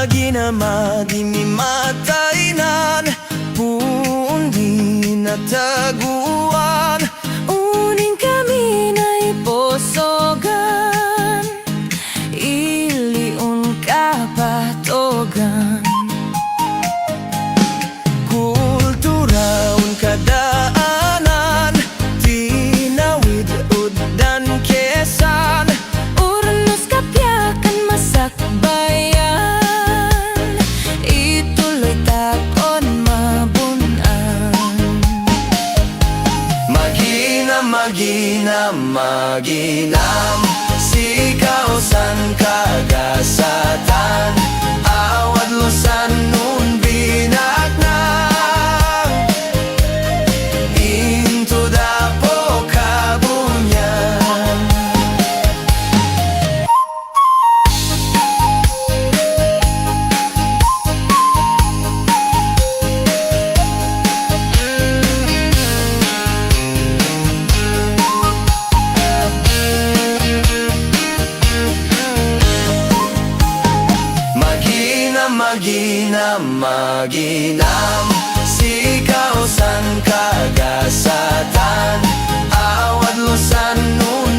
maginamagi mimatainan pundi na taguan Uning kami na iposogan Iliun kapatogan Kulturaun kadaanan tinawid uddan kesan Uranos kapyakan masakbayan Ituloy takon mabunan Maginam sikausan kagasatan awad lusan nun binaknang into dapo kabunyan Maginam sikausan kagasatan awad lusan nun